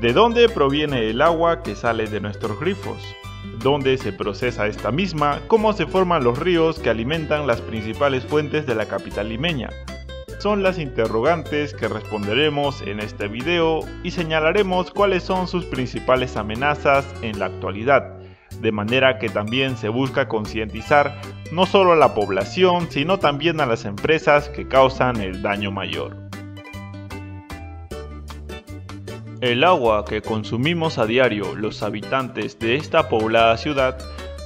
¿De dónde proviene el agua que sale de nuestros grifos? ¿Dónde se procesa esta misma? ¿Cómo se forman los ríos que alimentan las principales fuentes de la capital limeña? Son las interrogantes que responderemos en este video y señalaremos cuáles son sus principales amenazas en la actualidad, de manera que también se busca concientizar no solo a la población, sino también a las empresas que causan el daño mayor. El agua que consumimos a diario los habitantes de esta poblada ciudad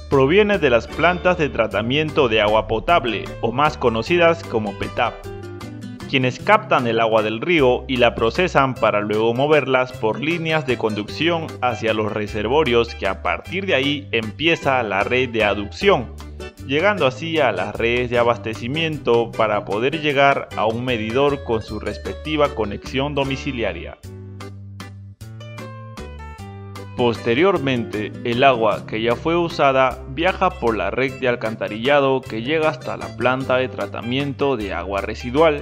proviene de las plantas de tratamiento de agua potable, o más conocidas como PETAP, quienes captan el agua del río y la procesan para luego moverlas por líneas de conducción hacia los reservorios, que a partir de ahí empieza la red de aducción, llegando así a las redes de abastecimiento para poder llegar a un medidor con su respectiva conexión domiciliaria. Posteriormente, el agua que ya fue usada viaja por la red de alcantarillado que llega hasta la planta de tratamiento de agua residual,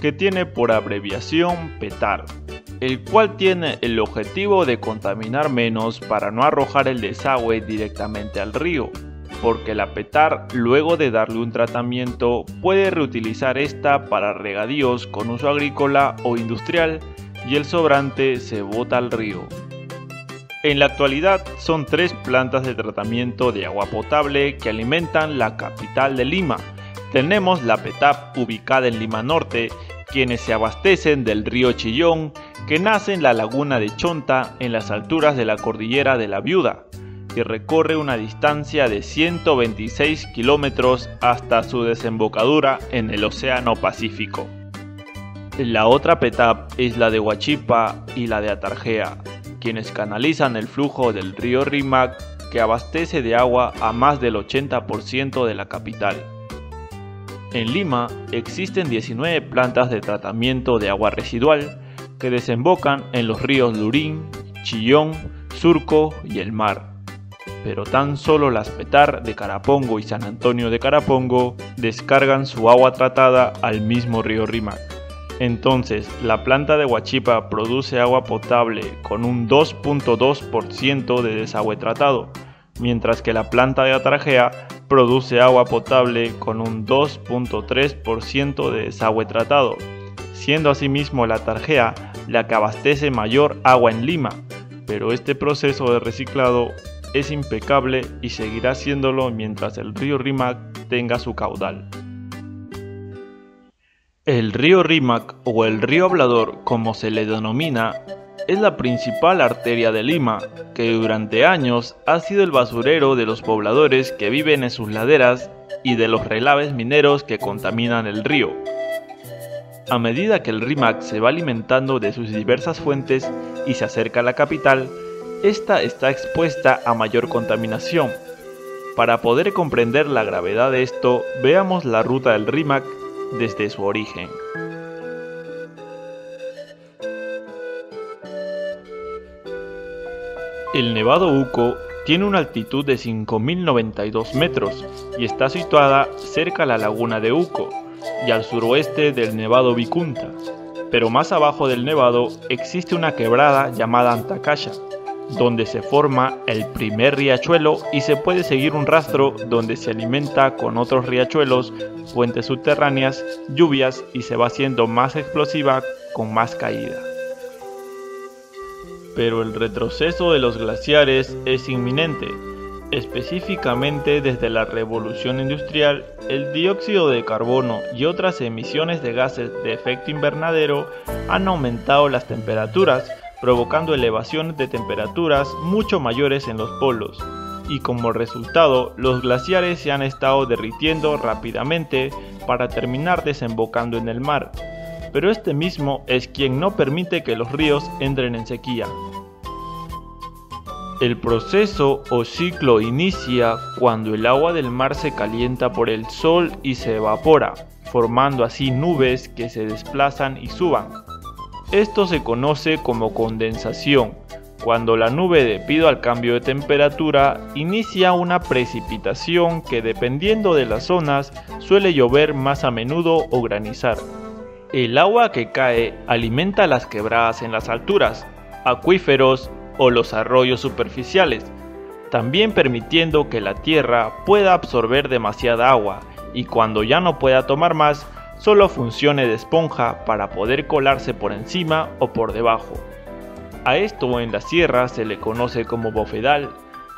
que tiene por abreviación PETAR, el cual tiene el objetivo de contaminar menos para no arrojar el desagüe directamente al río, porque la PETAR, luego de darle un tratamiento, puede reutilizar esta para regadíos con uso agrícola o industrial, y el sobrante se bota al río. En la actualidad son 3 plantas de tratamiento de agua potable que alimentan la capital de Lima. Tenemos la PETAP ubicada en Lima Norte, quienes se abastecen del río Chillón, que nace en la laguna de Chonta en las alturas de la cordillera de la Viuda, y recorre una distancia de 126 kilómetros hasta su desembocadura en el Océano Pacífico. La otra PETAP es la de Huachipa y la de Atarjea, quienes canalizan el flujo del río Rímac, que abastece de agua a más del 80% de la capital. En Lima existen 19 plantas de tratamiento de agua residual que desembocan en los ríos Lurín, Chillón, Surco y el Mar. Pero tan solo las PETAR de Carapongo y San Antonio de Carapongo descargan su agua tratada al mismo río Rímac. Entonces, la planta de Huachipa produce agua potable con un 2.2% de desagüe tratado, mientras que la planta de Atarjea produce agua potable con un 2.3% de desagüe tratado, siendo asimismo la Atarjea la que abastece mayor agua en Lima, pero este proceso de reciclado es impecable y seguirá siéndolo mientras el río Rímac tenga su caudal. El río Rímac, o el río Hablador como se le denomina, es la principal arteria de Lima, que durante años ha sido el basurero de los pobladores que viven en sus laderas y de los relaves mineros que contaminan el río. A medida que el Rímac se va alimentando de sus diversas fuentes y se acerca a la capital, esta está expuesta a mayor contaminación. Para poder comprender la gravedad de esto, veamos la ruta del Rímac desde su origen. El Nevado Uco tiene una altitud de 5.092 metros y está situada cerca a la laguna de Uco y al suroeste del Nevado Vicunta, pero más abajo del nevado existe una quebrada llamada Antacaya, donde se forma el primer riachuelo y se puede seguir un rastro donde se alimenta con otros riachuelos, fuentes subterráneas, lluvias y se va haciendo más explosiva con más caída. Pero el retroceso de los glaciares es inminente. Específicamente desde la revolución industrial, el dióxido de carbono y otras emisiones de gases de efecto invernadero han aumentado las temperaturas, provocando elevaciones de temperaturas mucho mayores en los polos, y como resultado los glaciares se han estado derritiendo rápidamente para terminar desembocando en el mar, pero este mismo es quien no permite que los ríos entren en sequía. El proceso o ciclo inicia cuando el agua del mar se calienta por el sol y se evapora, formando así nubes que se desplazan y suban. Esto se conoce como condensación, cuando la nube, debido al cambio de temperatura, inicia una precipitación que, dependiendo de las zonas, suele llover más a menudo o granizar. El agua que cae alimenta las quebradas en las alturas, acuíferos o los arroyos superficiales, también permitiendo que la tierra pueda absorber demasiada agua y cuando ya no pueda tomar más, solo funcione de esponja para poder colarse por encima o por debajo. A esto en la sierra se le conoce como bofedal,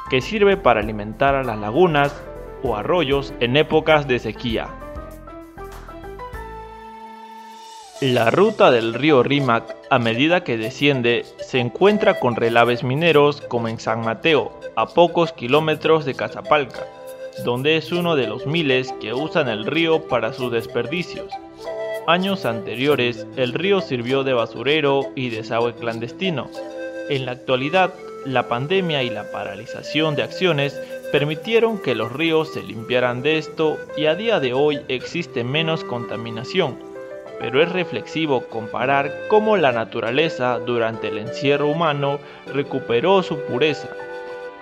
que sirve para alimentar a las lagunas o arroyos en épocas de sequía. La ruta del río Rímac, a medida que desciende, se encuentra con relaves mineros como en San Mateo, a pocos kilómetros de Cazapalca, donde es uno de los miles que usan el río para sus desperdicios. Años anteriores, el río sirvió de basurero y desagüe clandestino. En la actualidad, la pandemia y la paralización de acciones permitieron que los ríos se limpiaran de esto y a día de hoy existe menos contaminación. Pero es reflexivo comparar cómo la naturaleza durante el encierro humano recuperó su pureza.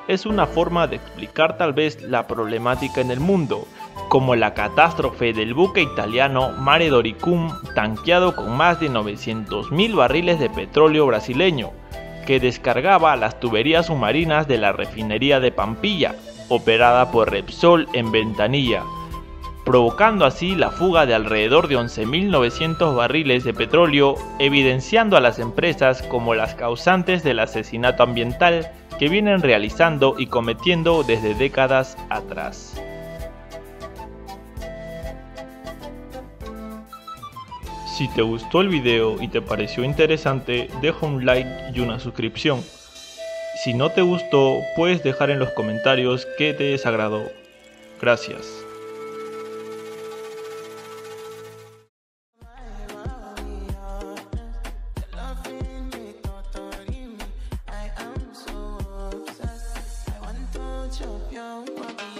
Es una forma de explicar tal vez la problemática en el mundo, como la catástrofe del buque italiano Mare Doricum tanqueado con más de 900.000 barriles de petróleo brasileño, que descargaba las tuberías submarinas de la refinería de Pampilla, operada por Repsol en Ventanilla, provocando así la fuga de alrededor de 11.900 barriles de petróleo, evidenciando a las empresas como las causantes del asesinato ambiental que vienen realizando y cometiendo desde décadas atrás. Si te gustó el video y te pareció interesante, deja un like y una suscripción. Si no te gustó, puedes dejar en los comentarios qué te desagradó. Gracias. Chop your